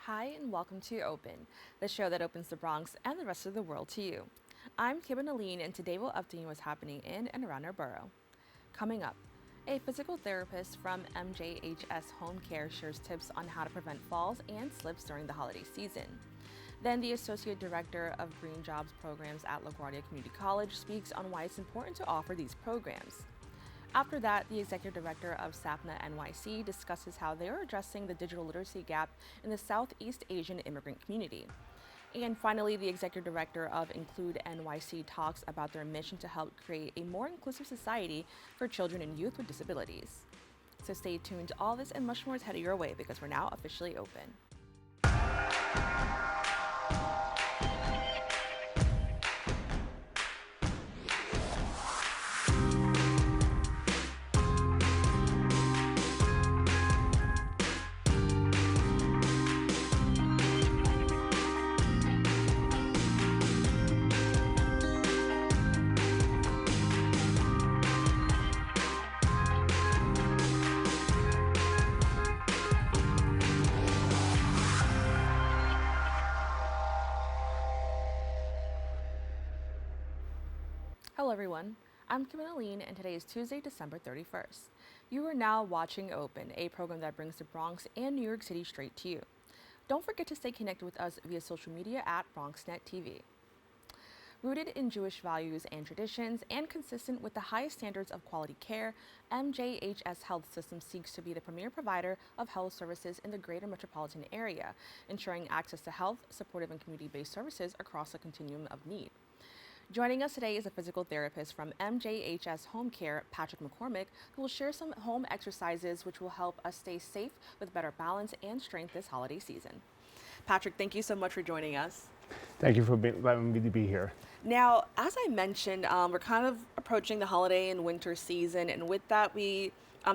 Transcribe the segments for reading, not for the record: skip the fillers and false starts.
Hi, and welcome to Open, the show that opens the Bronx and the rest of the world to you. I'm Kibin Alleyne, and today we'll update you what's happening in and around our borough. Coming up, a physical therapist from MJHS Home Care shares tips on how to prevent falls and slips during the holiday season. Then, the Associate Director of Green Jobs Programs at LaGuardia Community College speaks on why it's important to offer these programs. After that, the Executive Director of Sapna NYC discusses how they are addressing the digital literacy gap in the Southeast Asian immigrant community. And finally, the Executive Director of INCLUDEnyc talks about their mission to help create a more inclusive society for children and youth with disabilities. So stay tuned. All this and much more is headed your way because we're now officially open. Hello, everyone. I'm Kibin Alleyne, and today is Tuesday, December 31st. You are now watching Open, a program that brings the Bronx and New York City straight to you. Don't forget to stay connected with us via social media at BronxNet TV. Rooted in Jewish values and traditions and consistent with the highest standards of quality care, MJHS Health System seeks to be the premier provider of health services in the greater metropolitan area, ensuring access to health, supportive, and community-based services across the continuum of need. Joining us today is a physical therapist from MJHS Home Care, Patrick McCormack, who will share some home exercises which will help us stay safe with better balance and strength this holiday season. Patrick, thank you so much for joining us. Thank you for letting me to be here. Now, as I mentioned, we're kind of approaching the holiday and winter season, and with that,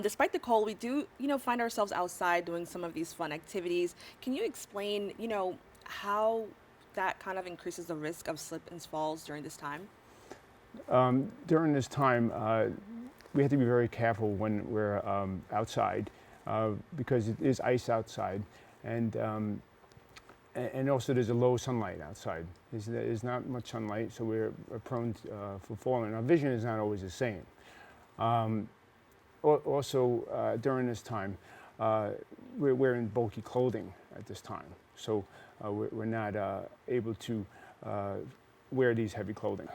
despite the cold, we do, find ourselves outside doing some of these fun activities. Can you explain, how that kind of increases the risk of slip and falls during this time? During this time, we have to be very careful when we're outside because it is ice outside, and also there's a low sunlight outside. There's not much sunlight, so we're prone for falling. Our vision is not always the same. Also, during this time, we're wearing bulky clothing at this time, so we're not able to wear these heavy clothing.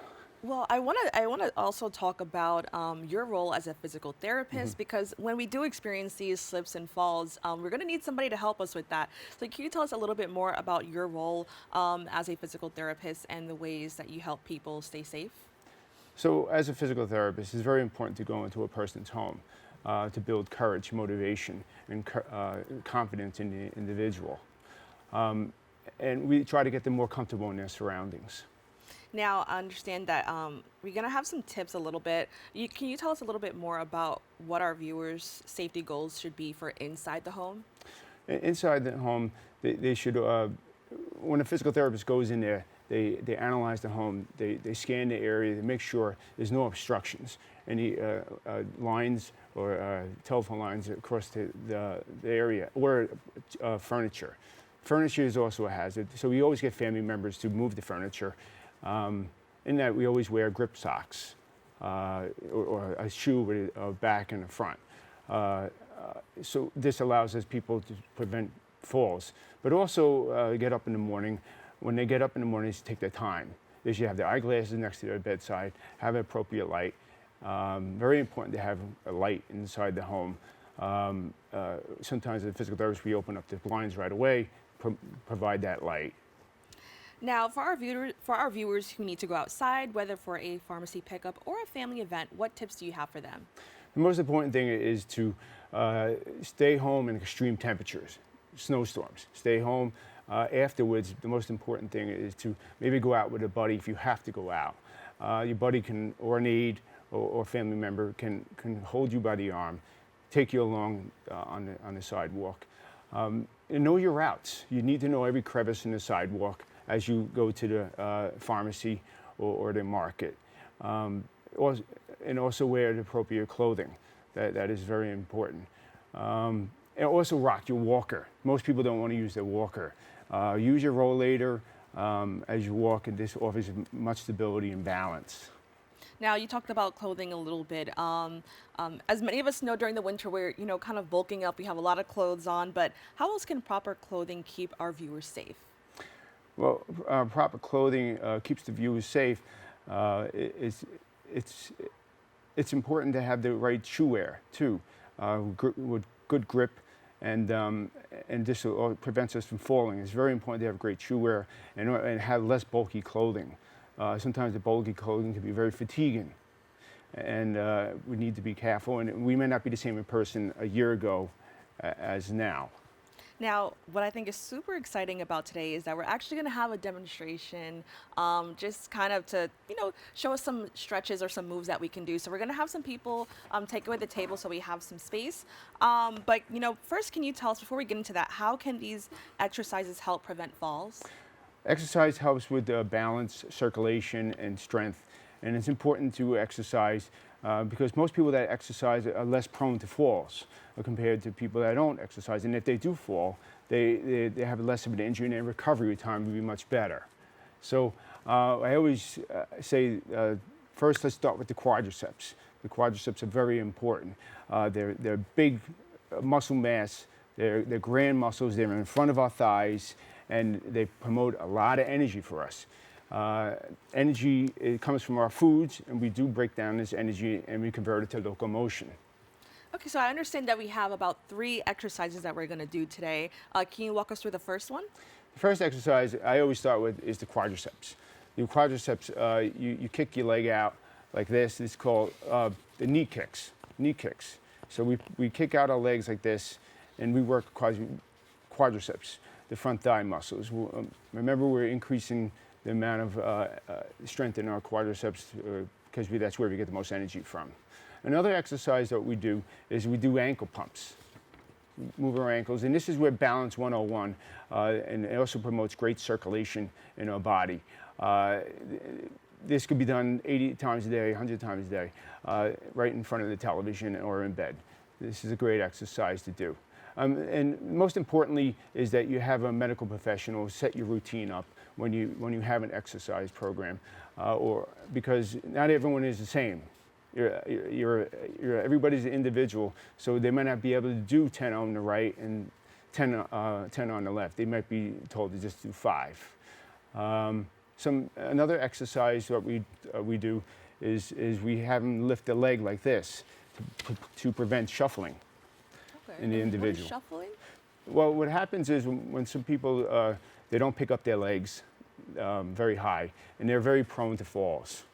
Well, I want to also talk about your role as a physical therapist because when we do experience these slips and falls, we're going to need somebody to help us with that. So can you tell us a little bit more about your role as a physical therapist and the ways that you help people stay safe? So as a physical therapist, it's very important to go into a person's home to build courage, motivation, and confidence in the individual. And we try to get them more comfortable in their surroundings. Now, I understand that we're going to have some tips a little bit. Can you tell us a little bit more about what our viewers' safety goals should be for inside the home? Inside the home, they should, when a physical therapist goes in there, they analyze the home, they scan the area, they make sure there's no obstructions, any lines or telephone lines across the area, or furniture. Furniture is also a hazard, so we always get family members to move the furniture. In that, we always wear grip socks or a shoe with a back and a front. So this allows us people to prevent falls, but also get up in the morning. When they get up in the morning, they should take their time. They should have their eyeglasses next to their bedside, have appropriate light. Very important to have a light inside the home. Sometimes as a physical therapist, we open up the blinds right away, provide that light. Now, for our viewers who need to go outside, whether for a pharmacy pickup or a family event, what tips do you have for them? The most important thing is to stay home in extreme temperatures, snowstorms. Stay home. Afterwards, the most important thing is to maybe go out with a buddy if you have to go out. Your buddy can, or an aide or family member can hold you by the arm, take you along on the sidewalk. And know your routes. You need to know every crevice in the sidewalk as you go to the pharmacy or the market. And also wear the appropriate clothing. That is very important. And also rock your walker. Most people don't want to use their walker. Use your rollator as you walk, and this offers much stability and balance. Now, you talked about clothing a little bit. As many of us know, during the winter, we're kind of bulking up. We have a lot of clothes on, but how else can proper clothing keep our viewers safe? Well, proper clothing keeps the viewers safe. It's important to have the right shoe wear too, with good grip, and this prevents us from falling. It's very important to have great shoe wear and have less bulky clothing. Sometimes the bulky clothing can be very fatiguing, and we need to be careful. And we may not be the same person a year ago as now. Now, what I think is super exciting about today is that we're actually going to have a demonstration, just kind of to, show us some stretches or some moves that we can do. So we're going to have some people take away the table so we have some space. But, first, can you tell us, before we get into that, how can these exercises help prevent falls? Exercise helps with balance, circulation, and strength. And it's important to exercise because most people that exercise are less prone to falls compared to people that don't exercise. And if they do fall, they have less of an injury, and their recovery time will be much better. So I always say, first let's start with the quadriceps. The quadriceps are very important. They're big muscle mass. They're grand muscles. They're in front of our thighs, and they promote a lot of energy for us. Energy, it comes from our foods, and we do break down this energy and we convert it to locomotion. Okay, so I understand that we have about 3 exercises that we're going to do today. Can you walk us through the first one? The first exercise I always start with is the quadriceps. The quadriceps, you kick your leg out like this. It's called the knee kicks. Knee kicks. So we kick out our legs like this, and we work quadriceps, the front thigh muscles. Remember, we're increasing the amount of strength in our quadriceps because that's where we get the most energy from. Another exercise that we do is we do ankle pumps. Move our ankles, and this is where Balance 101, and it also promotes great circulation in our body. This could be done 80 times a day, 100 times a day, right in front of the television or in bed. This is a great exercise to do. And most importantly is that you have a medical professional set your routine up when you have an exercise program, or because not everyone is the same. Everybody's an individual, so they might not be able to do 10 on the right and 10 on the left. They might be told to just do 5. Another exercise that we do is we have them lift the leg like this to prevent shuffling in the individual. What is shuffling? Well, what happens is when some people they don't pick up their legs very high, and they're very prone to falls.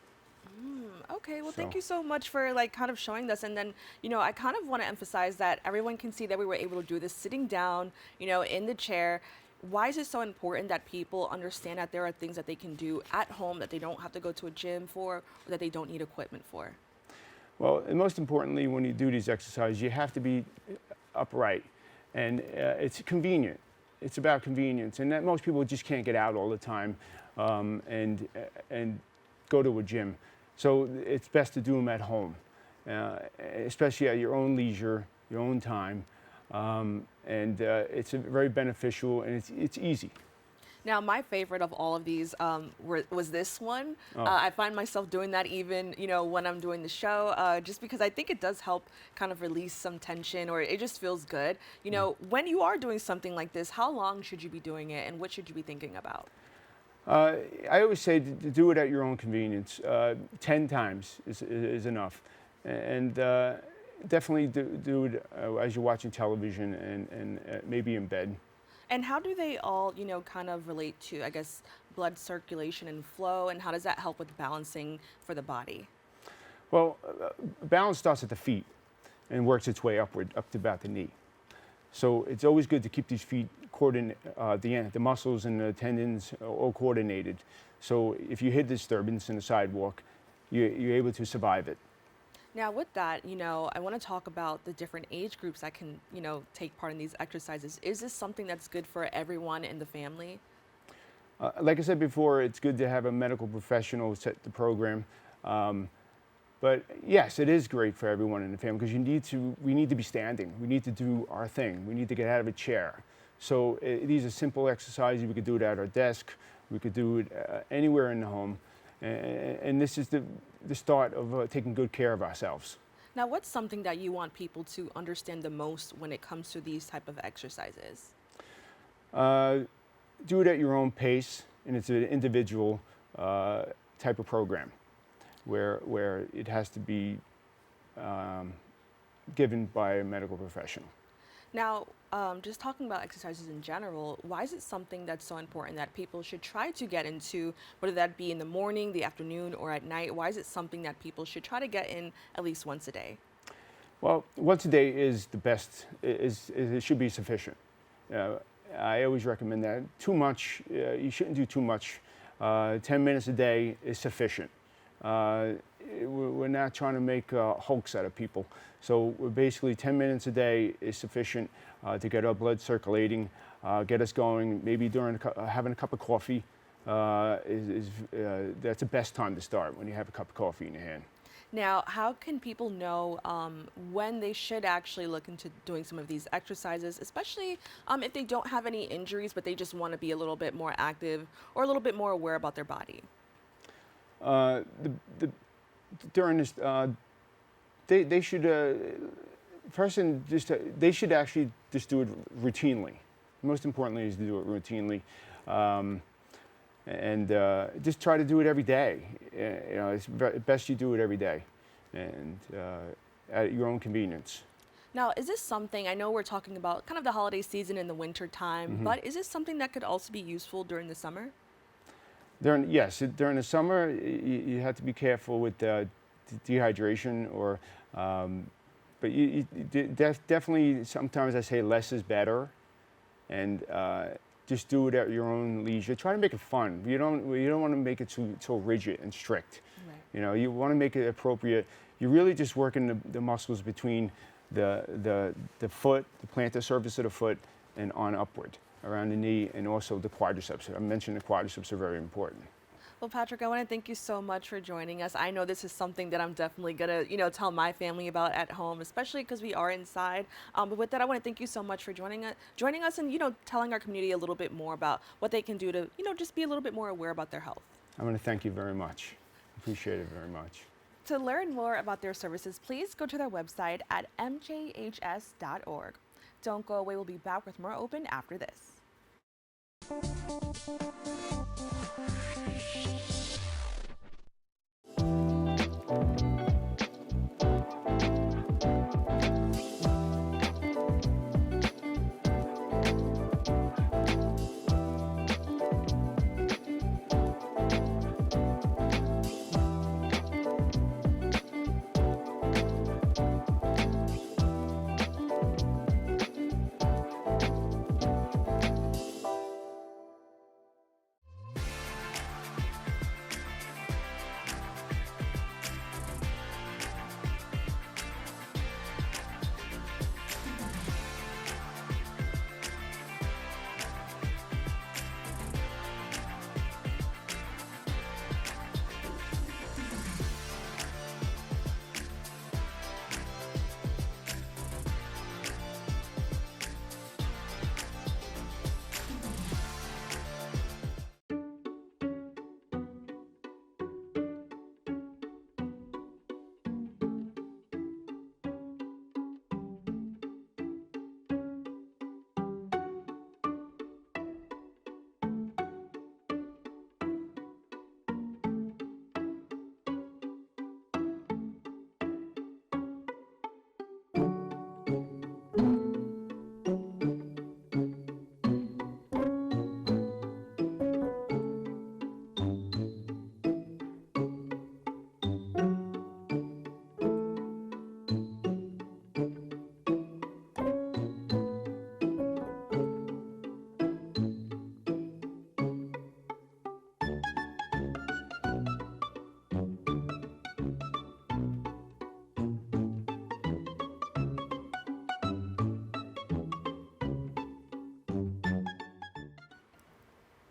Okay, well, thank you so much for kind of showing this. And then, I kind of want to emphasize that everyone can see that we were able to do this sitting down, in the chair. Why is it so important that people understand that there are things that they can do at home that they don't have to go to a gym for, or that they don't need equipment for? Well, and most importantly, when you do these exercises, you have to be upright, and it's convenient. It's about convenience, and that most people just can't get out all the time and go to a gym. So it's best to do them at home, especially at your own leisure, your own time, and it's very beneficial, and it's easy. Now, my favorite of all of these was this one. Oh. I find myself doing that even, when I'm doing the show, just because I think it does help kind of release some tension, or it just feels good. When you are doing something like this, how long should you be doing it, and what should you be thinking about? I always say to do it at your own convenience. 10 times is enough. And definitely do it as you're watching television and maybe in bed. And how do they all, kind of relate to, I guess, blood circulation and flow, and how does that help with balancing for the body? Well, balance starts at the feet and works its way upward, up to about the knee. So it's always good to keep these feet coordinated, the muscles and the tendons all coordinated. So if you hit disturbance in the sidewalk, you're able to survive it. Now, with that, I want to talk about the different age groups that can, take part in these exercises. Is this something that's good for everyone in the family? Like I said before, it's good to have a medical professional set the program. But yes, it is great for everyone in the family because we need to be standing. We need to do our thing. We need to get out of a chair. So these are simple exercises. We could do it at our desk. We could do it anywhere in the home. And this is the start of taking good care of ourselves. Now, what's something that you want people to understand the most when it comes to these type of exercises? Do it at your own pace, and it's an individual type of program where it has to be given by a medical professional. Now, just talking about exercises in general, why is it something that's so important that people should try to get into, whether that be in the morning, the afternoon, or at night? Why is it something that people should try to get in at least once a day? Well, once a day is the best. It should be sufficient. I always recommend that. Too much, you shouldn't do too much. 10 minutes a day is sufficient. We're not trying to make hulks out of people. So we're basically 10 minutes a day is sufficient to get our blood circulating, get us going. Maybe during having a cup of coffee that's the best time to start, when you have a cup of coffee in your hand. Now, how can people know when they should actually look into doing some of these exercises, especially if they don't have any injuries, but they just want to be a little bit more active or a little bit more aware about their body? During this, they should they should actually just do it routinely. Most importantly is to do it routinely, and just try to do it every day. It's best you do it every day, and at your own convenience. Now, is this something, I know we're talking about kind of the holiday season in the winter time, but is this something that could also be useful during the summer? Yes, during the summer, you have to be careful with dehydration, or, but definitely sometimes I say less is better, and just do it at your own leisure. Try to make it fun. You don't want to make it so rigid and strict. Right. You want to make it appropriate. You're really just working the muscles between the foot, the plantar surface of the foot, and on upward, around the knee, and also the quadriceps. I mentioned the quadriceps are very important. Well, Patrick, I want to thank you so much for joining us. I know this is something that I'm definitely going to, tell my family about at home, especially because we are inside. But with that, I want to thank you so much for joining us and, telling our community a little bit more about what they can do to, just be a little bit more aware about their health. I want to thank you very much. Appreciate it very much. To learn more about their services, please go to their website at MJHS.org. Don't go away. We'll be back with more Open after this.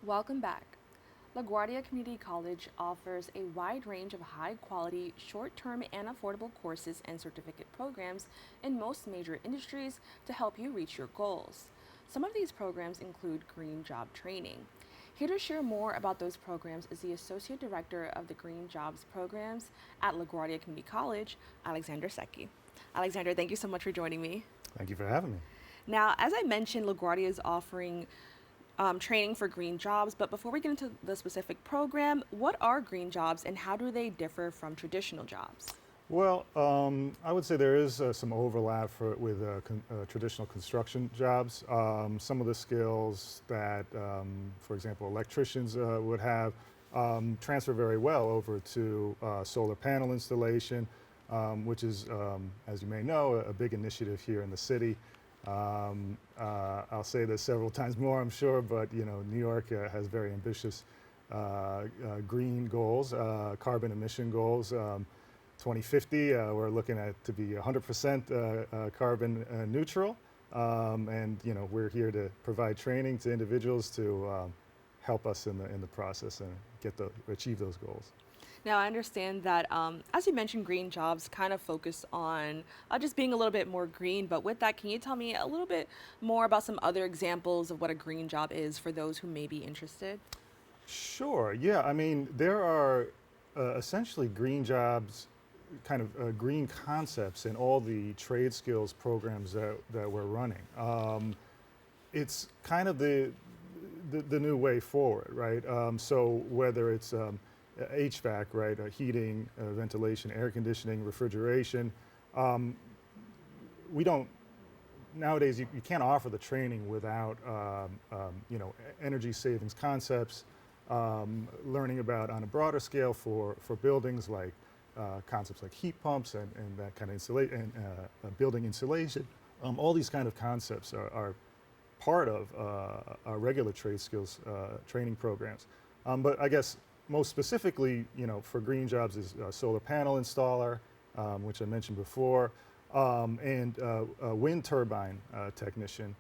Welcome back. LaGuardia Community College offers a wide range of high-quality, short-term, and affordable courses and certificate programs in most major industries to help you reach your goals. Some of these programs include Green Job Training. Here to share more about those programs is the Associate Director of the Green Jobs Programs at LaGuardia Community College, Alexander Secchi. Alexander, thank you so much for joining me. Thank you for having me. Now, as I mentioned, LaGuardia is offering training for green jobs, but before we get into the specific program, what are green jobs and how do they differ from traditional jobs? Well, I would say there is some overlap with traditional construction jobs. Some of the skills that, for example, electricians would have transfer very well over to solar panel installation, which is, as you may know, a big initiative here in the city. I'll say this several times more, I'm sure, but New York has very ambitious green goals, carbon emission goals. 2050, we're looking at to be 100% carbon neutral, and we're here to provide training to individuals to help us in the process and achieve those goals. Now, I understand that, as you mentioned, green jobs kind of focus on just being a little bit more green. But with that, can you tell me a little bit more about some other examples of what a green job is for those who may be interested? Sure, yeah. I mean, there are essentially green jobs, kind of green concepts in all the trade skills programs that we're running. It's kind of the new way forward, right? So whether it's HVAC, right, heating, ventilation, air conditioning, refrigeration. We don't, nowadays you can't offer the training without, energy savings concepts, learning about on a broader scale for buildings like concepts like heat pumps and that kind of installation, building insulation. All these kind of concepts are part of our regular trade skills training programs. But I guess most specifically, for green jobs is solar panel installer, which I mentioned before, and wind turbine technician,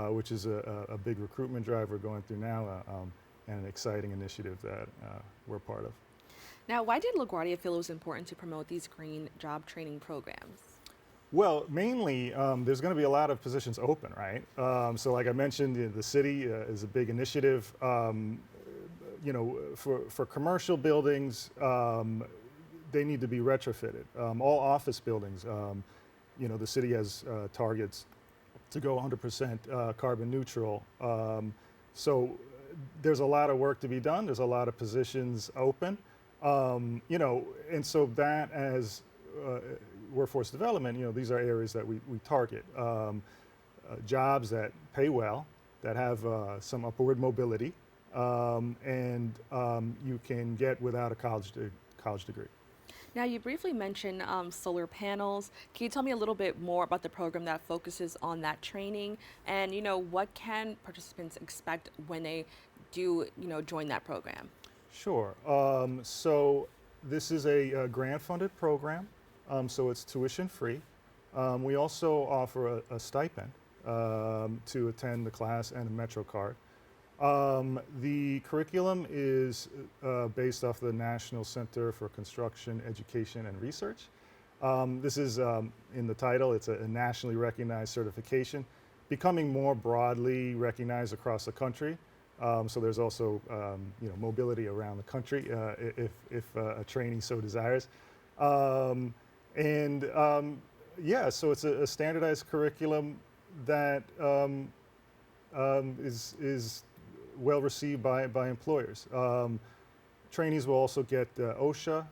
which is a big recruitment drive we're going through now, and an exciting initiative that we're part of. Now, why did LaGuardia feel it was important to promote these green job training programs? Well, mainly, there's going to be a lot of positions open, right? So like I mentioned, the city is a big initiative. For commercial buildings, they need to be retrofitted. All office buildings, the city has targets to go 100% carbon neutral. So there's a lot of work to be done. There's a lot of positions open. And so that as workforce development, these are areas that we target. Jobs that pay well, that have some upward mobility, and you can get without a college degree. Now, you briefly mentioned solar panels. Can you tell me a little bit more about the program that focuses on that training, and what can participants expect when they do join that program? Sure. So this is a grant-funded program, so it's tuition-free. We also offer a stipend to attend the class and a Metro card. The curriculum is based off the National Center for Construction, Education, and Research. This is, in the title, it's a nationally recognized certification, becoming more broadly recognized across the country. So there's also, mobility around the country if a trainee so desires. So it's a standardized curriculum that is well received by employers. Trainees will also get OSHA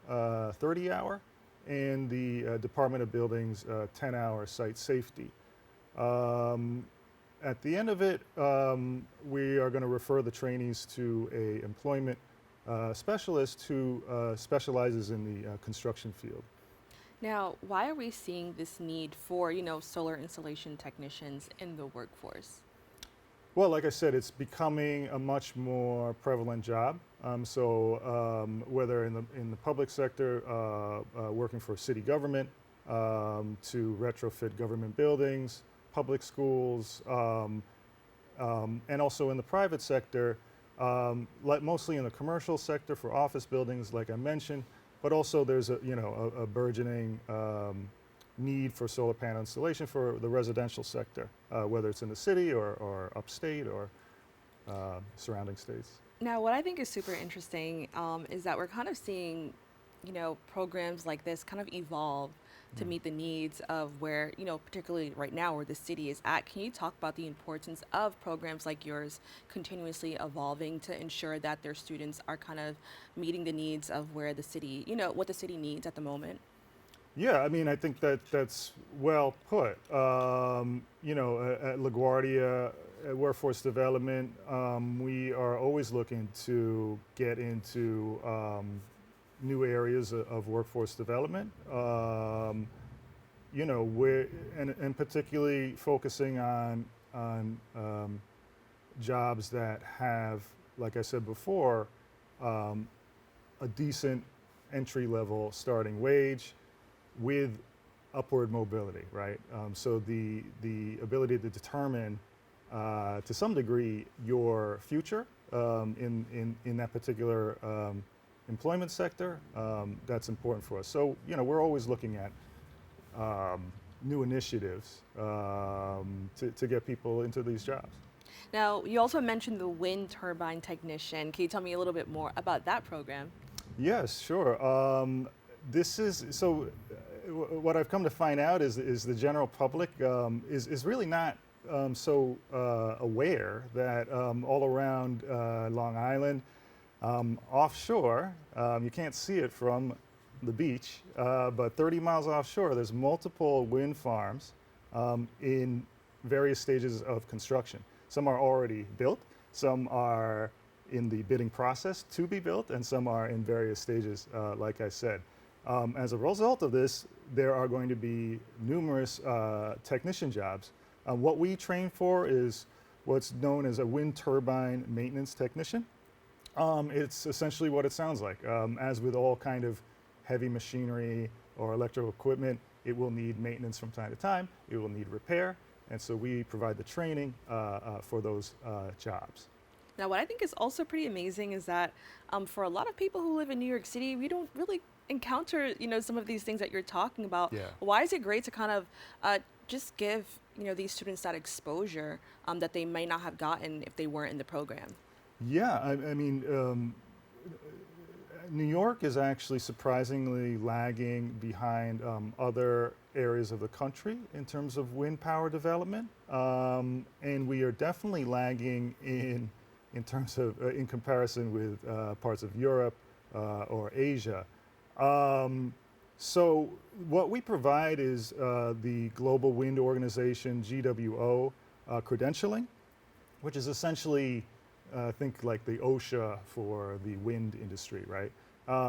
30-hour and the Department of Buildings 10-hour site safety. At the end of it, we are going to refer the trainees to an employment specialist who specializes in the construction field. Now, why are we seeing this need for, solar installation technicians in the workforce? Well, like I said, it's becoming a much more prevalent job. Whether in the public sector, working for city government, to retrofit government buildings, public schools, and also in the private sector, like mostly in the commercial sector for office buildings, like I mentioned, but also there's a burgeoning need for solar panel installation for the residential sector, whether it's in the city or upstate or surrounding states. Now, what I think is super interesting is that we're kind of seeing, programs like this kind of evolve to meet the needs of where, particularly right now where the city is at. Can you talk about the importance of programs like yours continuously evolving to ensure that their students are kind of meeting the needs of where the city, what the city needs at the moment? Yeah, I mean, I think that's well put. At LaGuardia Workforce Development, we are always looking to get into new areas of workforce development. And particularly focusing on jobs that have, like I said before, a decent entry-level starting wage with upward mobility, right? So the ability to determine, to some degree, your future in that particular employment sector, that's important for us. So, we're always looking at new initiatives to get people into these jobs. Now, you also mentioned the wind turbine technician. Can you tell me a little bit more about that program? Yes, sure. What I've come to find out is the general public is really not so aware that all around Long Island, offshore, you can't see it from the beach, but 30 miles offshore, there's multiple wind farms in various stages of construction. Some are already built, some are in the bidding process to be built, and some are in various stages, like I said. As a result of this, there are going to be numerous technician jobs. What we train for is what's known as a wind turbine maintenance technician. It's essentially what it sounds like. As with all kind of heavy machinery or electrical equipment, it will need maintenance from time to time. It will need repair. And so we provide the training for those jobs. Now, what I think is also pretty amazing is that for a lot of people who live in New York City, we don't really encounter, some of these things that you're talking about. Yeah. Why is it great to kind of just give, these students that exposure that they might not have gotten if they weren't in the program? Yeah, I mean, New York is actually surprisingly lagging behind other areas of the country in terms of wind power development, and we are definitely lagging in terms of in comparison with parts of Europe or Asia. So what we provide is the Global Wind Organization (GWO) credentialing, which is essentially think like the OSHA for the wind industry, right?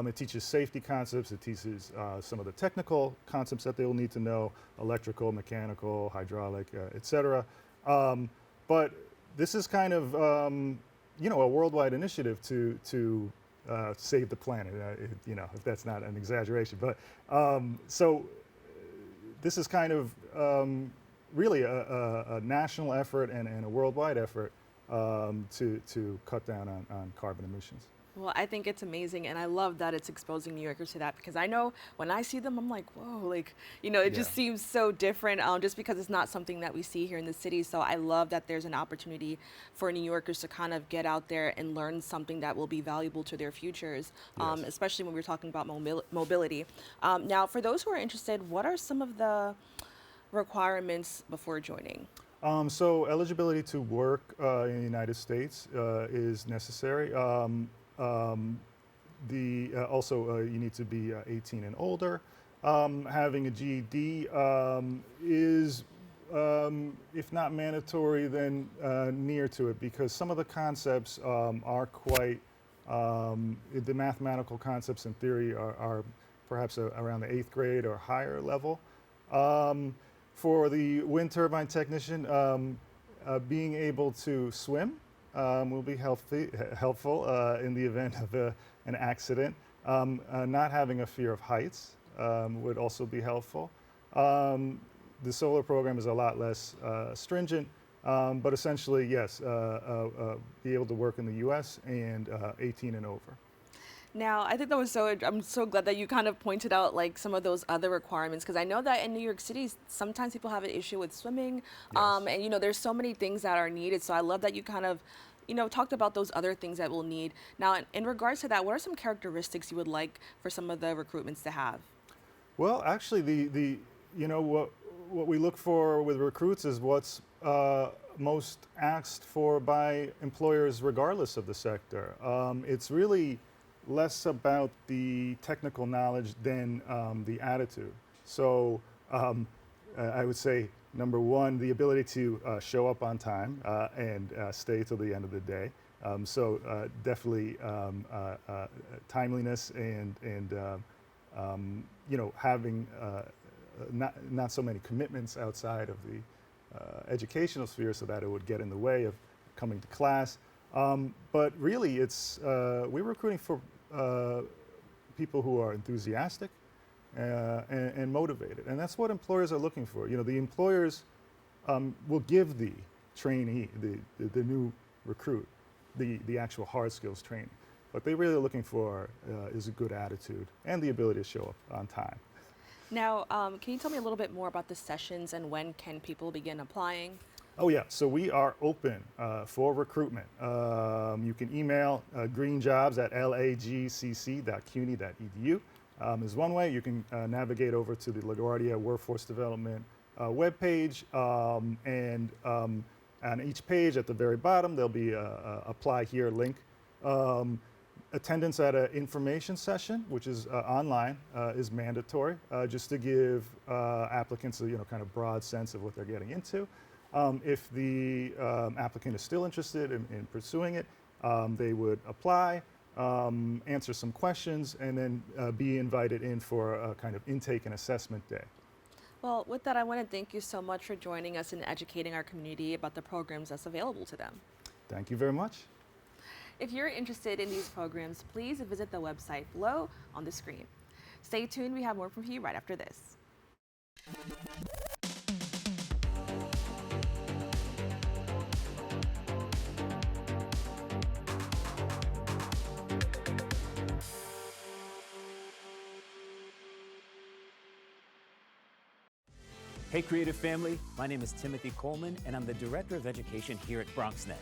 It teaches safety concepts, it teaches some of the technical concepts that they will need to know, electrical, mechanical, hydraulic, et cetera. But this is kind of, a worldwide initiative to save the planet, if that's not an exaggeration. But so this is kind of really a national effort and a worldwide effort to cut down on carbon emissions. Well, I think it's amazing, and I love that it's exposing New Yorkers to that, because I know when I see them, I'm like, whoa, it just seems so different just because it's not something that we see here in the city. So I love that there's an opportunity for New Yorkers to kind of get out there and learn something that will be valuable to their futures, Yes. Especially when we're talking about mobility. Now, for those who are interested, what are some of the requirements before joining? So eligibility to work in the United States is necessary. Also, you need to be 18 and older. Having a GED is, if not mandatory, then near to it, because some of the concepts are quite, the mathematical concepts in theory are perhaps around the 8th grade or higher level. For the wind turbine technician, being able to swim will be helpful in the event of an accident. Not having a fear of heights would also be helpful. The solar program is a lot less stringent, But essentially, yes, be able to work in the U.S. and 18 and over. Now, I think that was I'm so glad that you kind of pointed out like some of those other requirements, because I know that in New York City, sometimes people have an issue with swimming. Yes. And, there's so many things that are needed. So I love that you kind of, talked about those other things that we'll need. Now, in regards to that, what are some characteristics you would like for some of the recruitments to have? Well, actually, what we look for with recruits is what's most asked for by employers regardless of the sector. It's really less about the technical knowledge than the attitude. So I would say, number one, the ability to show up on time and stay till the end of the day. Definitely timeliness and having not so many commitments outside of the educational sphere, so that it would get in the way of coming to class. But really, we're recruiting for people who are enthusiastic and motivated, and that's what employers are looking for. The employers will give the trainee, the new recruit, the actual hard skills training. What they really are looking for is a good attitude and the ability to show up on time. Now, can you tell me a little bit more about the sessions and when can people begin applying? Oh yeah, so we are open for recruitment. You can email greenjobs@lagcc.cuny.edu is one way. You can navigate over to the LaGuardia Workforce Development webpage, and on each page at the very bottom there'll be a apply here link. Attendance at an information session, which is online, is mandatory, just to give applicants a kind of broad sense of what they're getting into. If the applicant is still interested in pursuing it, they would apply, answer some questions, and then be invited in for a kind of intake and assessment day. Well, with that, I want to thank you so much for joining us and educating our community about the programs that's available to them. Thank you very much. If you're interested in these programs, please visit the website below on the screen. Stay tuned, we have more from you right after this. Hey Creative Family, my name is Timothy Coleman and I'm the Director of Education here at BronxNet.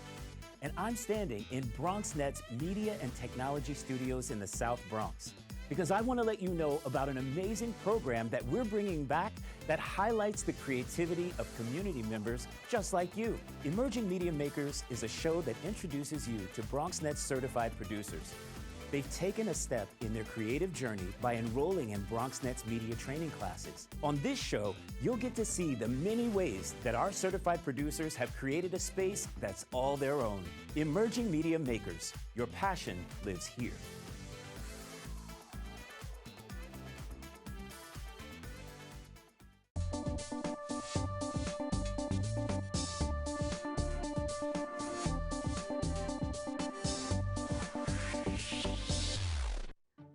And I'm standing in BronxNet's Media and Technology Studios in the South Bronx because I want to let you know about an amazing program that we're bringing back that highlights the creativity of community members just like you. Emerging Media Makers is a show that introduces you to BronxNet's certified producers. They've taken a step in their creative journey by enrolling in BronxNet's media training classes. On this show, you'll get to see the many ways that our certified producers have created a space that's all their own. Emerging Media Makers, your passion lives here.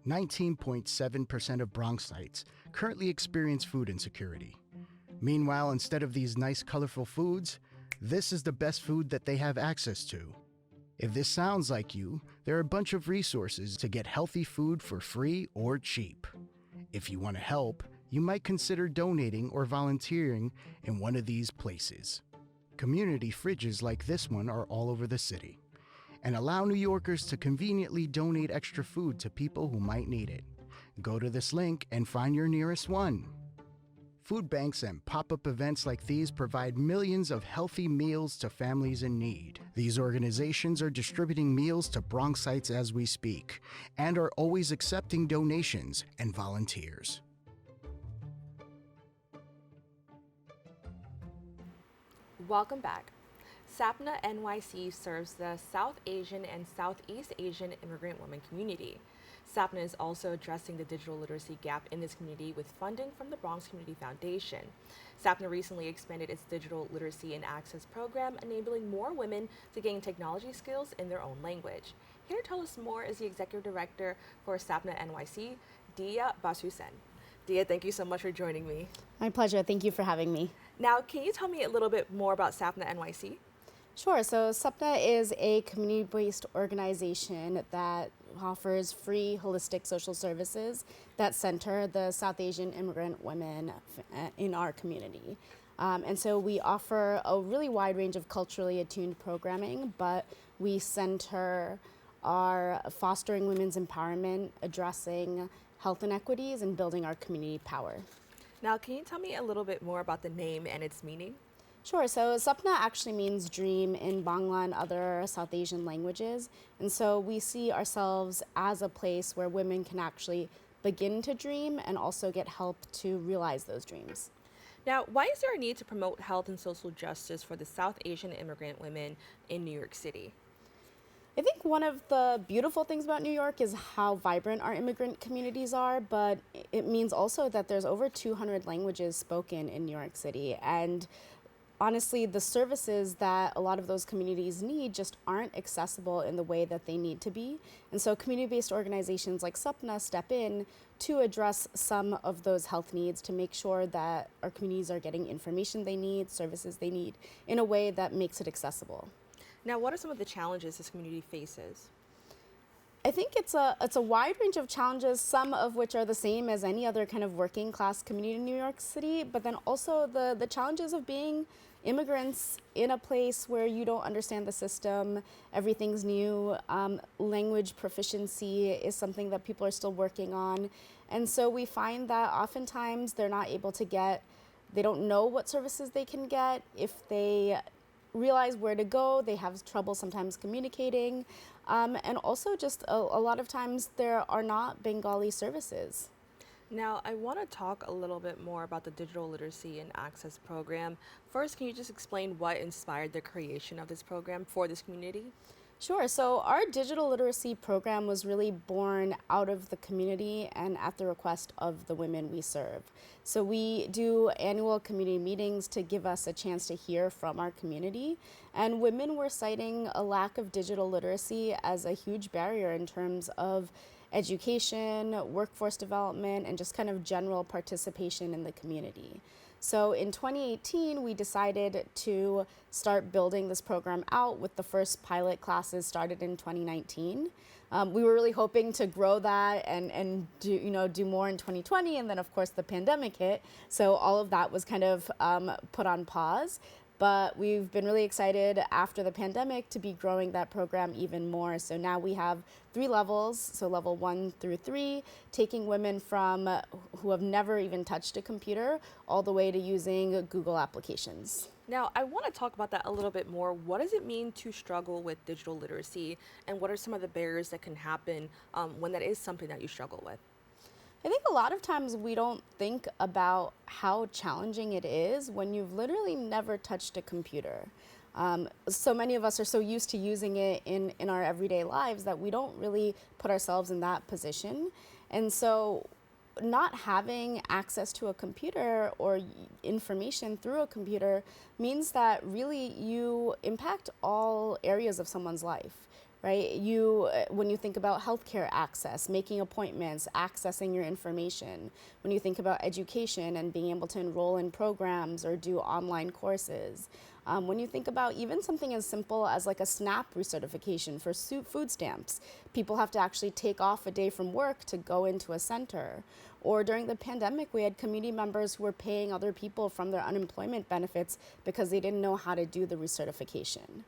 .7% of Bronxites currently experience food insecurity. Meanwhile, instead of these nice, colorful foods, this is the best food that they have access to. If this sounds like you, there are a bunch of resources to get healthy food for free or cheap. If you want to help, you might consider donating or volunteering in one of these places. Community fridges like this one are all over the city, and allow New Yorkers to conveniently donate extra food to people who might need it. Go to this link and find your nearest one. Food banks and pop-up events like these provide millions of healthy meals to families in need. These organizations are distributing meals to Bronxites as we speak, and are always accepting donations and volunteers. Welcome back. Sapna NYC serves the South Asian and Southeast Asian immigrant women community. Sapna is also addressing the digital literacy gap in this community with funding from the Bronx Community Foundation. Sapna recently expanded its digital literacy and access program, enabling more women to gain technology skills in their own language. Here to tell us more is the Executive Director for Sapna NYC, Diya Bassu-Sen. Diya, thank you so much for joining me. My pleasure. Thank you for having me. Now, can you tell me a little bit more about Sapna NYC? Sure. So Sapna is a community-based organization that offers free holistic social services that center the South Asian immigrant women in our community. And so we offer a really wide range of culturally attuned programming, but we center our fostering women's empowerment, addressing health inequities, and building our community power. Now, can you tell me a little bit more about the name and its meaning? Sure. So Sapna actually means dream in Bangla and other South Asian languages. And so we see ourselves as a place where women can actually begin to dream and also get help to realize those dreams. Now, why is there a need to promote health and social justice for the South Asian immigrant women in New York City? I think one of the beautiful things about New York is how vibrant our immigrant communities are, but it means also that there's over 200 languages spoken in New York City. And honestly, the services that a lot of those communities need just aren't accessible in the way that they need to be. And so community-based organizations like Sapna step in to address some of those health needs to make sure that our communities are getting information they need, services they need, in a way that makes it accessible. Now, what are some of the challenges this community faces? I think it's a wide range of challenges, some of which are the same as any other kind of working class community in New York City, but then also the challenges of being immigrants in a place where you don't understand the system, everything's new, language proficiency is something that people are still working on. And so we find that oftentimes they're not able to they don't know what services they can get. If they realize where to go, they have trouble sometimes communicating. And also just a lot of times there are not Bengali services. Now, I want to talk a little bit more about the Digital Literacy and Access Program. First, can you just explain what inspired the creation of this program for this community? Sure. So our digital literacy program was really born out of the community and at the request of the women we serve. So we do annual community meetings to give us a chance to hear from our community. And women were citing a lack of digital literacy as a huge barrier in terms of education, workforce development, and just kind of general participation in the community. So in 2018, we decided to start building this program out with the first pilot classes started in 2019. We were really hoping to grow that and do more in 2020, and then of course the pandemic hit. So all of that was kind of put on pause. But we've been really excited after the pandemic to be growing that program even more. So now we have 3 levels, so level 1 through 3, taking women from who have never even touched a computer all the way to using Google applications. Now, I want to talk about that a little bit more. What does it mean to struggle with digital literacy, and what are some of the barriers that can happen when that is something that you struggle with? I think a lot of times we don't think about how challenging it is when you've literally never touched a computer. So many of us are so used to using it in our everyday lives that we don't really put ourselves in that position. And so not having access to a computer or information through a computer means that really you impact all areas of someone's life. Right? When you think about healthcare access, making appointments, accessing your information, when you think about education and being able to enroll in programs or do online courses, when you think about even something as simple as like a SNAP recertification for food stamps, people have to actually take off a day from work to go into a center. Or during the pandemic, we had community members who were paying other people from their unemployment benefits because they didn't know how to do the recertification.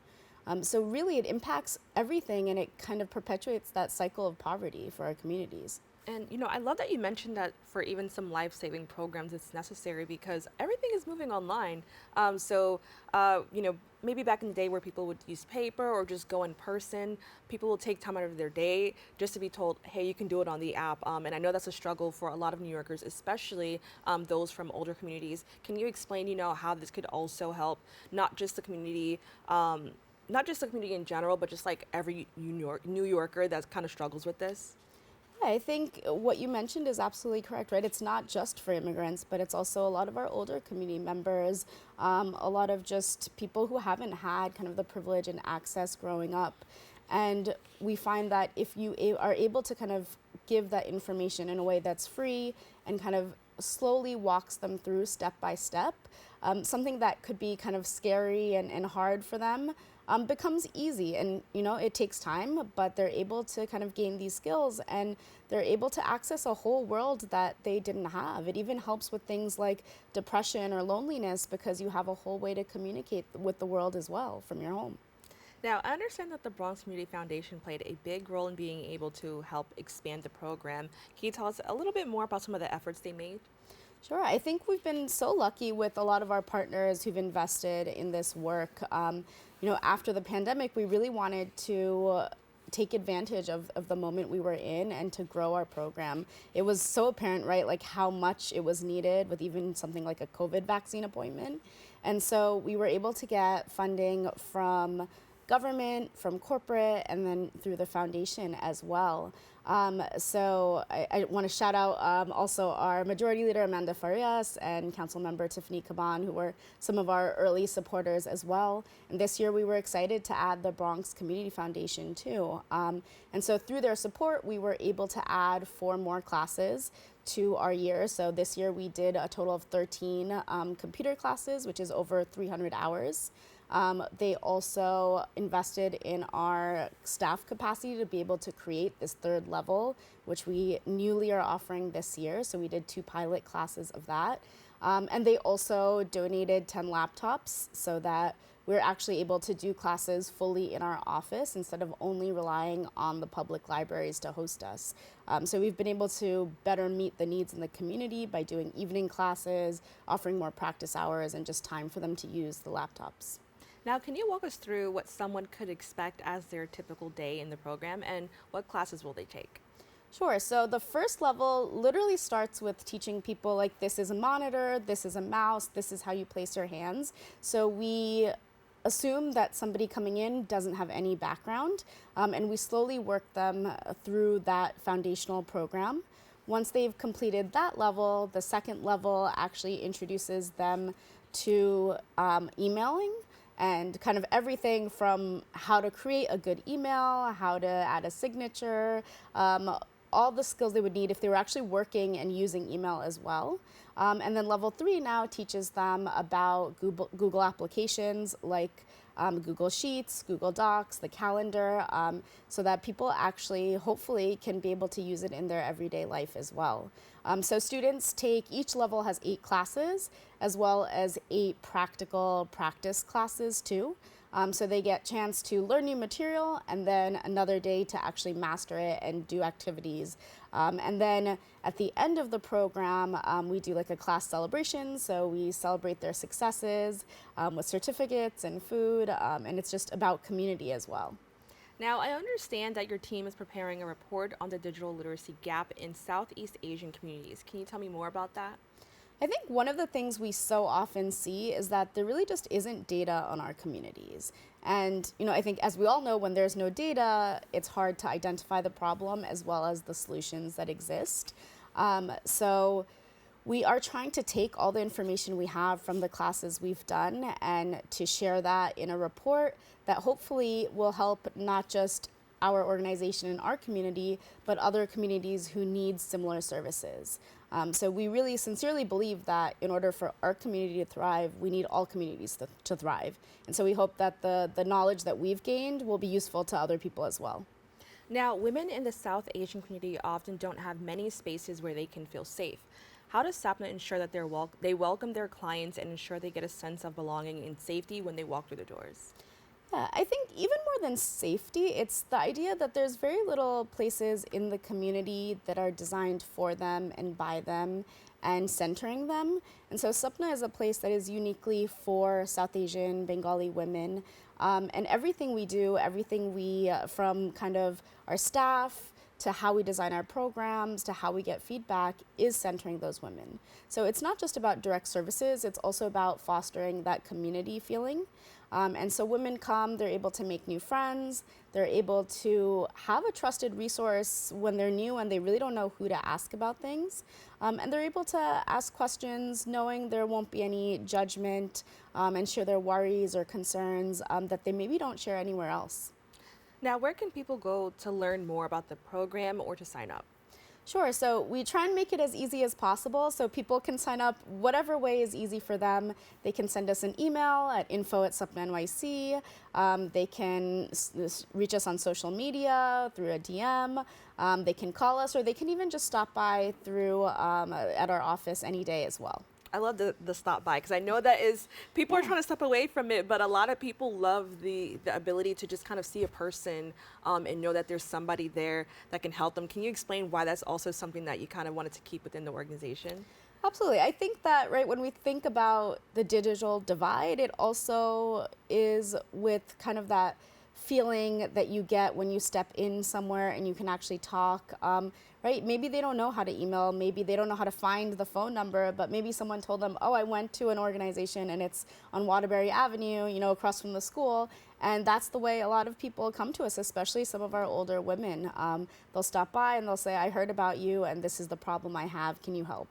So really it impacts everything, and it kind of perpetuates that cycle of poverty for our communities. And, I love that you mentioned that for even some life-saving programs, it's necessary because everything is moving online. Maybe back in the day where people would use paper or just go in person, people will take time out of their day just to be told, hey, you can do it on the app. And I know that's a struggle for a lot of New Yorkers, especially those from older communities. Can you explain, how this could also help not just the community, not just the community in general, but just like every New Yorker that kind of struggles with this? Yeah, I think what you mentioned is absolutely correct, right? It's not just for immigrants, but it's also a lot of our older community members, a lot of just people who haven't had kind of the privilege and access growing up. And we find that if you are able to kind of give that information in a way that's free and kind of slowly walks them through step by step. Something that could be kind of scary and hard for them becomes easy. And, it takes time, but they're able to kind of gain these skills and they're able to access a whole world that they didn't have. It even helps with things like depression or loneliness because you have a whole way to communicate with the world as well from your home. Now, I understand that the Bronx Community Foundation played a big role in being able to help expand the program. Can you tell us a little bit more about some of the efforts they made? Sure. I think we've been so lucky with a lot of our partners who've invested in this work. After the pandemic, we really wanted to take advantage of the moment we were in and to grow our program. It was so apparent, right, like how much it was needed with even something like a COVID vaccine appointment. And so we were able to get funding from government, from corporate, and then through the foundation as well. So I want to shout out also our Majority Leader Amanda Farias and Council Member Tiffany Caban, who were some of our early supporters as well. And this year we were excited to add the Bronx Community Foundation too. And so through their support, we were able to add 4 more classes to our year. So this year we did a total of 13 computer classes, which is over 300 hours. They also invested in our staff capacity to be able to create this 3rd level, which we newly are offering this year. So we did 2 pilot classes of that. And they also donated 10 laptops so that we're actually able to do classes fully in our office instead of only relying on the public libraries to host us. So we've been able to better meet the needs in the community by doing evening classes, offering more practice hours, and just time for them to use the laptops. Now, can you walk us through what someone could expect as their typical day in the program and what classes will they take? Sure. So the first level literally starts with teaching people like this is a monitor, this is a mouse, this is how you place your hands. So we assume that somebody coming in doesn't have any background, and we slowly work them through that foundational program. Once they've completed that level, the second level actually introduces them to emailing and kind of everything from how to create a good email, how to add a signature, all the skills they would need if they were actually working and using email as well. And then level 3 now teaches them about Google applications like Google Sheets, Google Docs, the calendar, so that people actually hopefully can be able to use it in their everyday life as well. So students each level has 8 classes as well as 8 practical practice classes too. So they get a chance to learn new material and then another day to actually master it and do activities. And then at the end of the program, we do like a class celebration. So we celebrate their successes with certificates and food, and it's just about community as well. Now, I understand that your team is preparing a report on the digital literacy gap in Southeast Asian communities. Can you tell me more about that? I think one of the things we so often see is that there really just isn't data on our communities. And, I think as we all know, when there's no data, it's hard to identify the problem as well as the solutions that exist. So we are trying to take all the information we have from the classes we've done and to share that in a report that hopefully will help not just our organization and our community, but other communities who need similar services. So we really sincerely believe that in order for our community to thrive, we need all communities to thrive. And so we hope that the knowledge that we've gained will be useful to other people as well. Now, women in the South Asian community often don't have many spaces where they can feel safe. How does Sapna ensure that they welcome their clients and ensure they get a sense of belonging and safety when they walk through the doors? Yeah, I think even more than safety, it's the idea that there's very little places in the community that are designed for them and by them and centering them. And so Sapna is a place that is uniquely for South Asian, Bengali women. And everything we do, from kind of our staff to how we design our programs, to how we get feedback, is centering those women. So it's not just about direct services, it's also about fostering that community feeling. And so women come, they're able to make new friends, they're able to have a trusted resource when they're new and they really don't know who to ask about things. And they're able to ask questions knowing there won't be any judgment and share their worries or concerns that they maybe don't share anywhere else. Now, where can people go to learn more about the program or to sign up? Sure. So we try and make it as easy as possible so people can sign up whatever way is easy for them. They can send us an email at info@SapnaNYC. They can reach us on social media through a DM. They can call us, or they can even just stop by through at our office any day as well. I love the stop by, because I know that people are trying to step away from it, but a lot of people love the ability to just kind of see a person and know that there's somebody there that can help them. Can you explain why that's also something that you kind of wanted to keep within the organization? Absolutely. I think that, right, when we think about the digital divide, it also is with kind of that feeling that you get when you step in somewhere and you can actually talk. Right? Maybe they don't know how to email, maybe they don't know how to find the phone number, but maybe someone told them, oh, I went to an organization and it's on Waterbury Avenue, across from the school. And that's the way a lot of people come to us, especially some of our older women. They'll stop by and they'll say, I heard about you and this is the problem I have, can you help?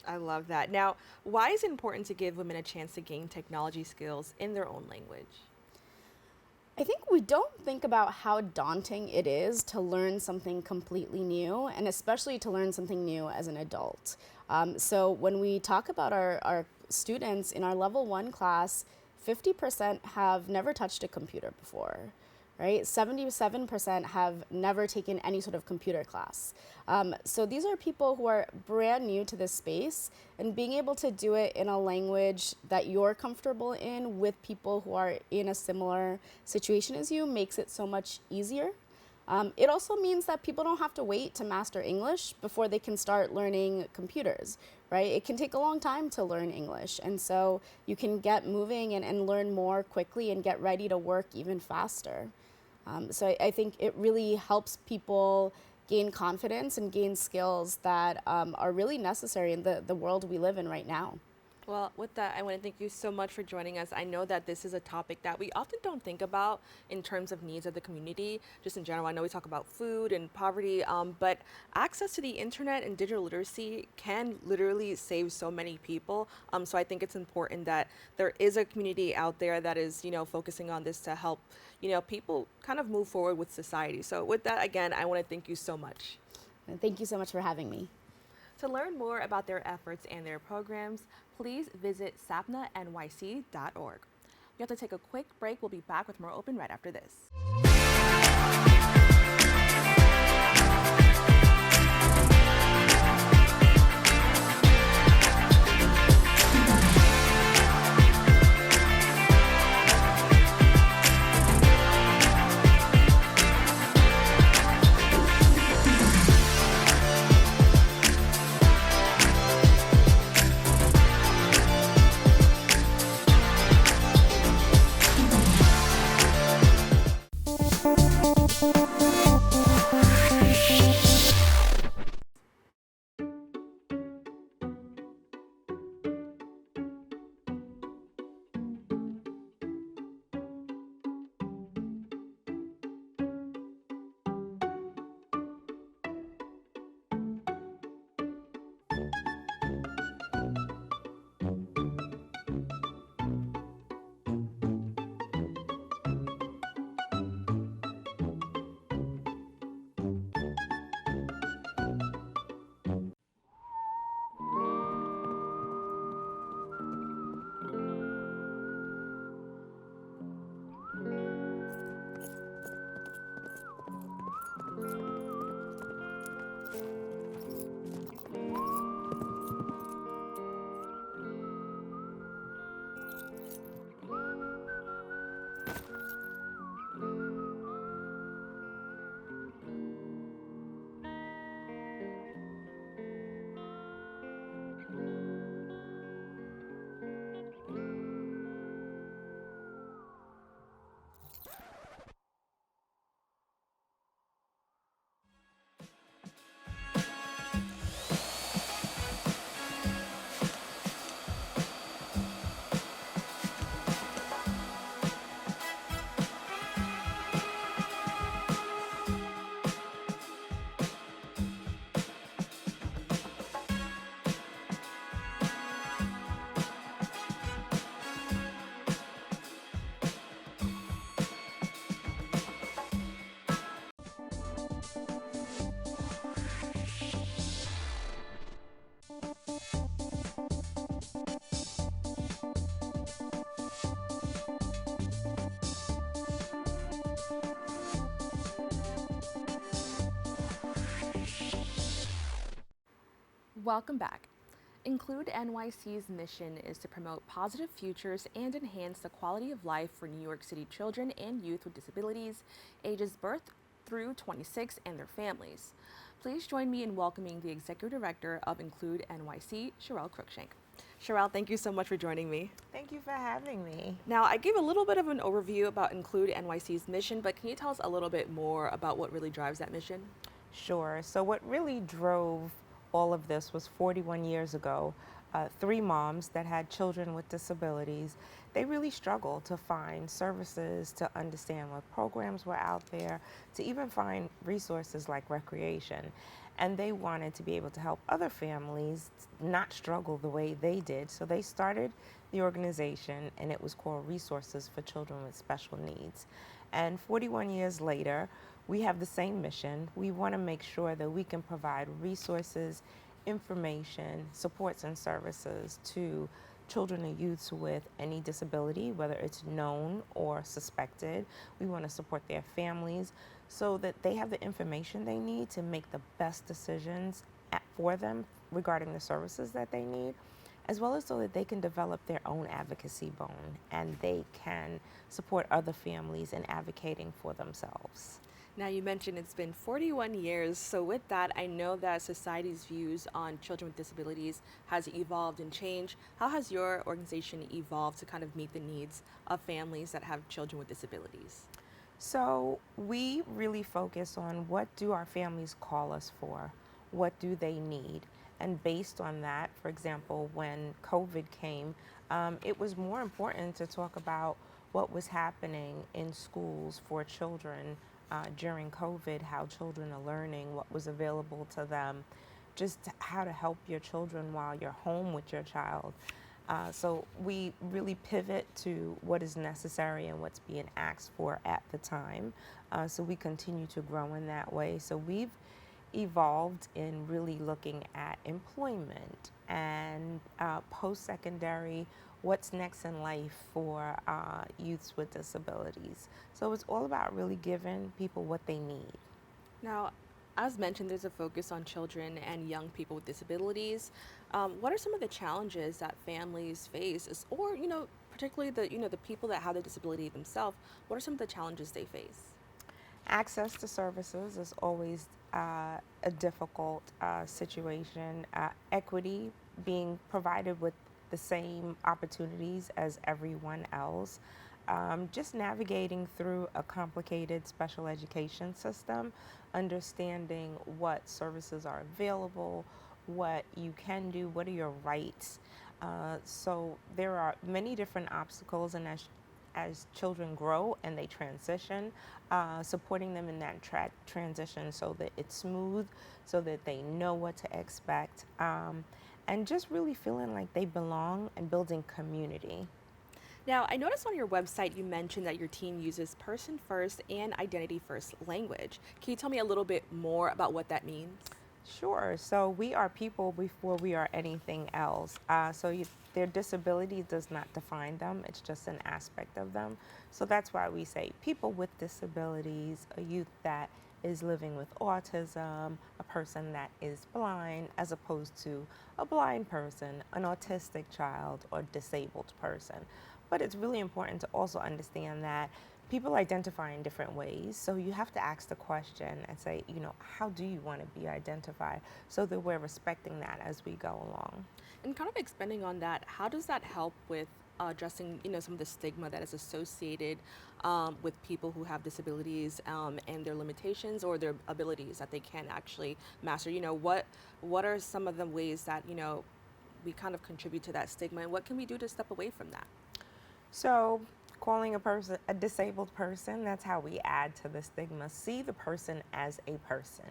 I love that. Now, why is it important to give women a chance to gain technology skills in their own language? I think we don't think about how daunting it is to learn something completely new, and especially to learn something new as an adult. So when we talk about our students in our level 1 class, 50% have never touched a computer before, right? 77% have never taken any sort of computer class. So these are people who are brand new to this space, and being able to do it in a language that you're comfortable in with people who are in a similar situation as you makes it so much easier. It also means that people don't have to wait to master English before they can start learning computers, right? It can take a long time to learn English, and so you can get moving and learn more quickly and get ready to work even faster. So I think it really helps people gain confidence and gain skills that are really necessary in the world we live in right now. Well, with that, I want to thank you so much for joining us. I know that this is a topic that we often don't think about in terms of needs of the community, just in general. I know we talk about food and poverty, but access to the internet and digital literacy can literally save so many people. So I think it's important that there is a community out there that is, focusing on this to help, people kind of move forward with society. So with that, again, I want to thank you so much. And thank you so much for having me. To learn more about their efforts and their programs, please visit sapnanyc.org. We have to take a quick break. We'll be back with more Open right after this. Welcome back. Include NYC's mission is to promote positive futures and enhance the quality of life for New York City children and youth with disabilities, ages birth through 26, and their families. Please join me in welcoming the Executive Director of Include NYC, Cheryelle Cruickshank. Cheryelle, thank you so much for joining me. Thank you for having me. Now, I gave a little bit of an overview about Include NYC's mission, but can you tell us a little bit more about what really drives that mission? Sure. So what really drove all of this was 41 years ago. Three moms that had children with disabilities, they really struggled to find services, to understand what programs were out there, to even find resources like recreation. And they wanted to be able to help other families not struggle the way they did. So they started the organization, and it was called Resources for Children with Special Needs. And 41 years later, we have the same mission. We want to make sure that we can provide resources, information, supports, and services to children and youths with any disability, whether it's known or suspected. We want to support their families so that they have the information they need to make the best decisions for them regarding the services that they need, as well as so that they can develop their own advocacy bone and they can support other families in advocating for themselves. Now, you mentioned it's been 41 years, so with that, I know that society's views on children with disabilities has evolved and changed. How has your organization evolved to kind of meet the needs of families that have children with disabilities? So we really focus on what do our families call us for? What do they need? And based on that, for example, when COVID came, it was more important to talk about what was happening in schools for children during COVID, how children are learning, what was available to them, just how to help your children while you're home with your child. So we really pivot to what is necessary and what's being asked for at the time. So we continue to grow in that way. So we've evolved in really looking at employment and post-secondary, what's next in life for youths with disabilities. So it's all about really giving people what they need. Now, as mentioned, there's a focus on children and young people with disabilities. What are some of the challenges that families face, or particularly the people that have the disability themselves? What are some of the challenges they face? Access to services is always a difficult situation. Equity, being provided with the same opportunities as everyone else. Just navigating through a complicated special education system, understanding what services are available, what you can do, what are your rights. So there are many different obstacles, and as children grow and they transition, supporting them in that transition so that it's smooth, so that they know what to expect, and just really feeling like they belong and building community. Now, I noticed on your website you mentioned that your team uses person first and identity first language. Can you tell me a little bit more about what that means? Sure. So we are people before we are anything else. Their disability does not define them. It's just an aspect of them. So that's why we say people with disabilities, a youth that is living with autism, a person that is blind, as opposed to a blind person, an autistic child, or disabled person. But it's really important to also understand that people identify in different ways. So you have to ask the question and say, how do you want to be identified, so that we're respecting that as we go along. And kind of expanding on that, how does that help with addressing, some of the stigma that is associated with people who have disabilities and their limitations or their abilities that they can't actually master? What are some of the ways that, we kind of contribute to that stigma, and what can we do to step away from that? So calling a person a disabled person, that's how we add to the stigma. See the person as a person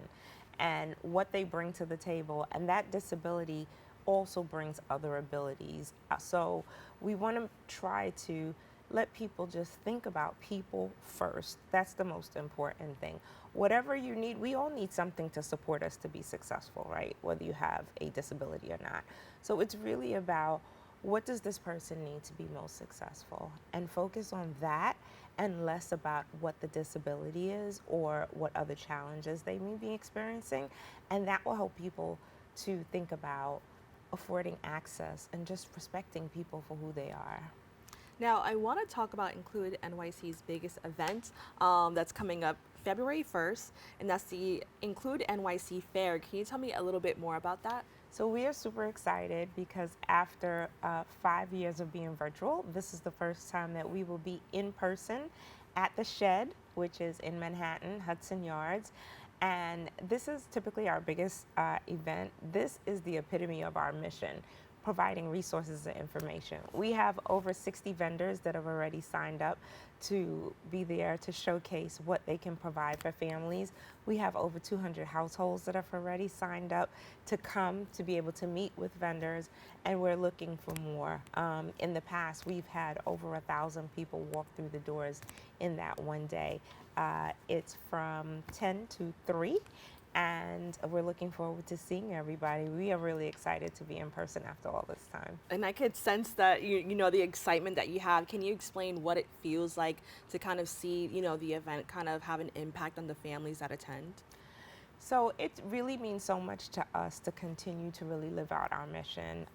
and what they bring to the table, and that disability also brings other abilities. So we want to try to let people just think about people first. That's the most important thing. Whatever you need, we all need something to support us to be successful, right? Whether you have a disability or not. So it's really about, what does this person need to be most successful? And focus on that and less about what the disability is or what other challenges they may be experiencing. And that will help people to think about affording access and just respecting people for who they are. Now, I want to talk about INCLUDEnyc's biggest event that's coming up February 1st, and that's the INCLUDEnyc Fair. Can you tell me a little bit more about that? So we are super excited because after 5 years of being virtual, this is the first time that we will be in person at the Shed, which is in Manhattan, Hudson Yards. And this is typically our biggest event. This is the epitome of our mission, providing resources and information. We have over 60 vendors that have already signed up to be there to showcase what they can provide for families. We have over 200 households that have already signed up to come to be able to meet with vendors, and we're looking for more. In the past, we've had over 1,000 people walk through the doors in that one day. It's from 10 to 3. And we're looking forward to seeing everybody. We are really excited to be in person after all this time. And I could sense that, you know, the excitement that you have. Can you explain what it feels like to kind of see, you know, the event kind of have an impact on the families that attend? So it really means so much to us to continue to really live out our mission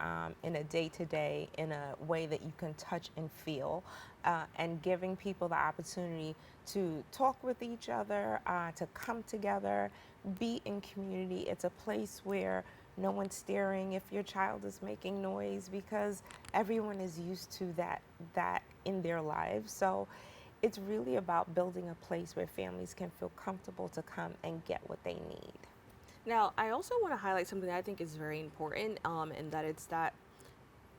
in a day-to-day, in a way that you can touch and feel, and giving people the opportunity to talk with each other, to come together, be in community. It's a place where no one's staring if your child is making noise, because everyone is used to that in their lives. So it's really about building a place where families can feel comfortable to come and get what they need. Now, I also want to highlight something that I think is very important, and that it's that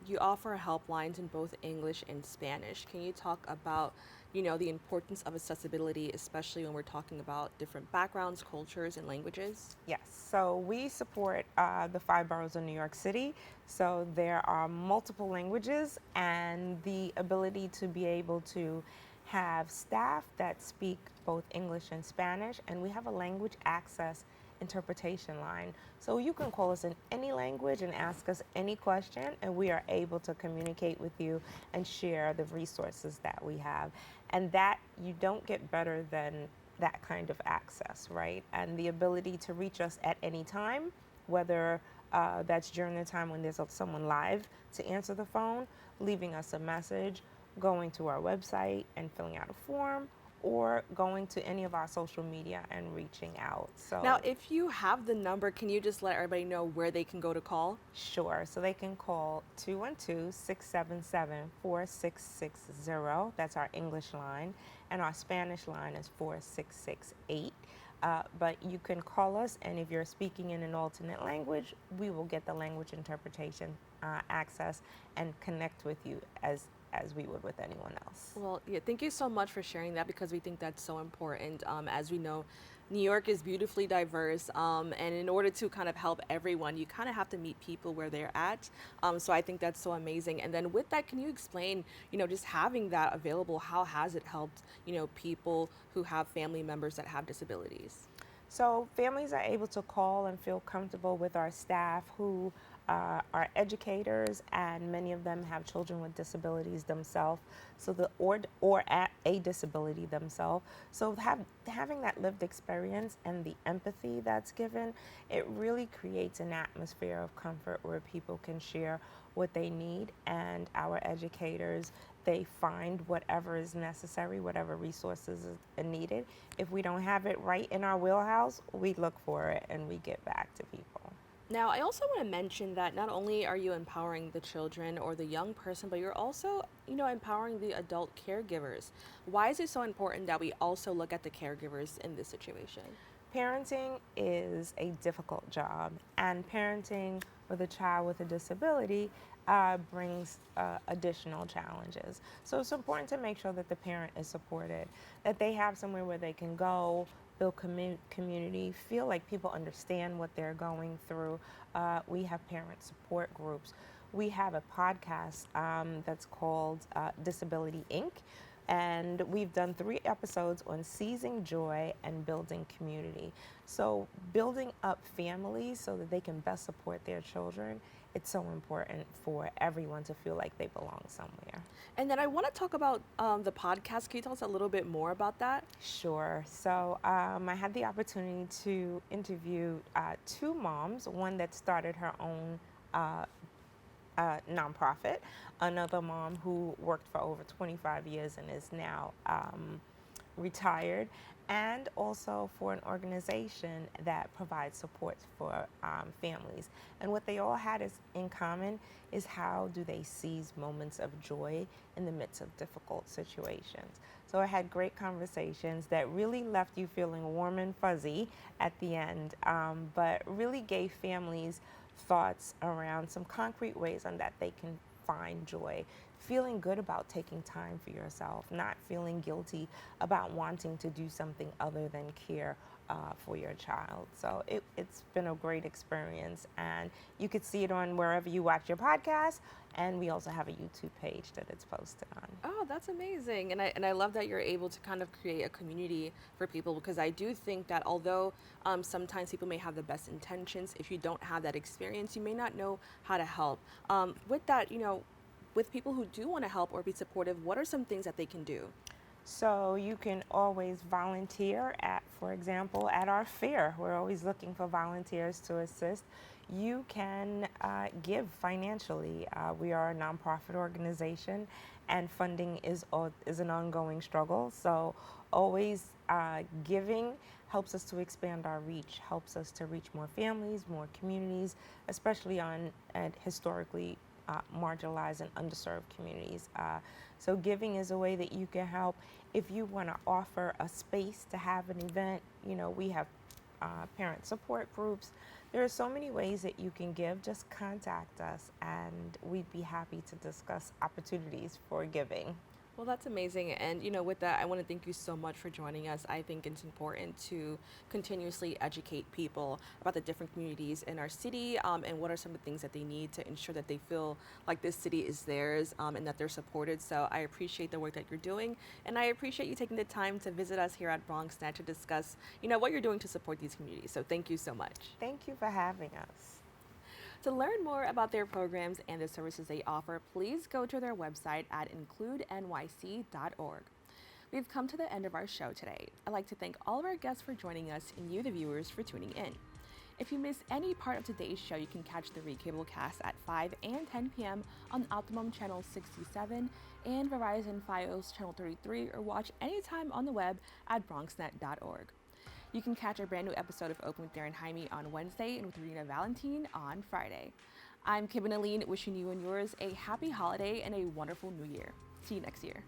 you offer helplines in both English and Spanish. Can you talk about, you know, the importance of accessibility, especially when we're talking about different backgrounds, cultures, and languages? Yes, so we support the 5 boroughs of New York City. So there are multiple languages, and the ability to be able to have staff that speak both English and Spanish, and we have a language access interpretation line. So you can call us in any language and ask us any question, and we are able to communicate with you and share the resources that we have. And that, you don't get better than that kind of access, right? And the ability to reach us at any time, whether that's during the time when there's someone live to answer the phone, leaving us a message, going to our website and filling out a form, or going to any of our social media and reaching out. So now, if you have the number, can you just let everybody know where they can go to call? Sure. So they can call 212-677-4660. That's our English line. And our Spanish line is 4668. But you can call us, and if you're speaking in an alternate language, we will get the language interpretation access and connect with you as we would with anyone else. Well, yeah, thank you so much for sharing that, because we think that's so important. As we know, New York is beautifully diverse, and in order to kind of help everyone, you kind of have to meet people where they're at. So I think that's so amazing. And then with that, can you explain, you know, just having that available, how has it helped, you know, people who have family members that have disabilities? So families are able to call and feel comfortable with our staff who are educators, and many of them have children with disabilities themselves, so or at a disability themselves. So having that lived experience and the empathy that's given, it really creates an atmosphere of comfort where people can share what they need, and our educators, they find whatever is necessary, whatever resources are needed. If we don't have it right in our wheelhouse, we look for it and we get back to people. Now, I also want to mention that not only are you empowering the children or the young person, but you're also, you know, empowering the adult caregivers. Why is it so important that we also look at the caregivers in this situation? Parenting is a difficult job, and parenting with a child with a disability brings additional challenges. So it's important to make sure that the parent is supported, that they have somewhere where they can go, build community, feel like people understand what they're going through. We have parent support groups. We have a podcast that's called Disability Inc. And we've done 3 episodes on seizing joy and building community. So building up families so that they can best support their children, it's so important for everyone to feel like they belong somewhere. And then I want to talk about the podcast. Can you tell us a little bit more about that? Sure. So I had the opportunity to interview 2 moms, one that started her own nonprofit, another mom who worked for over 25 years and is now retired, and also for an organization that provides support for families. And what they all had in common is how do they seize moments of joy in the midst of difficult situations. So I had great conversations that really left you feeling warm and fuzzy at the end, but really gave families thoughts around some concrete ways on that they can find joy, feeling good about taking time for yourself, not feeling guilty about wanting to do something other than care for your child. So it's been a great experience, and you could see it on wherever you watch your podcast, and we also have a YouTube page that it's posted on. Oh, that's amazing. And I love that you're able to kind of create a community for people, because I do think that although sometimes people may have the best intentions, if you don't have that experience, you may not know how to help. With that, with people who do want to help or be supportive, what are some things that they can do? So you can always volunteer at, for example, at our fair. We're always looking for volunteers to assist. You can give financially. We are a nonprofit organization, and funding is an ongoing struggle. So always giving helps us to expand our reach, helps us to reach more families, more communities, especially on historically marginalized and underserved communities. So giving is a way that you can help. If you want to offer a space to have an event, we have parent support groups. There are so many ways that you can give. Just contact us and we'd be happy to discuss opportunities for giving. Well, that's amazing. And, with that, I want to thank you so much for joining us. I think it's important to continuously educate people about the different communities in our city, and what are some of the things that they need to ensure that they feel like this city is theirs, and that they're supported. So I appreciate the work that you're doing. And I appreciate you taking the time to visit us here at BronxNet to discuss, what you're doing to support these communities. So thank you so much. Thank you for having us. To learn more about their programs and the services they offer, please go to their website at INCLUDEnyc.org. We've come to the end of our show today. I'd like to thank all of our guests for joining us and you, the viewers, for tuning in. If you missed any part of today's show, you can catch the recablecast at 5 and 10 p.m. on Optimum Channel 67 and Verizon Fios Channel 33, or watch anytime on the web at BronxNet.org. You can catch a brand new episode of Open with Darren Jaime on Wednesday and with Rena Valentine on Friday. I'm Kibin Alleyne, wishing you and yours a happy holiday and a wonderful new year. See you next year.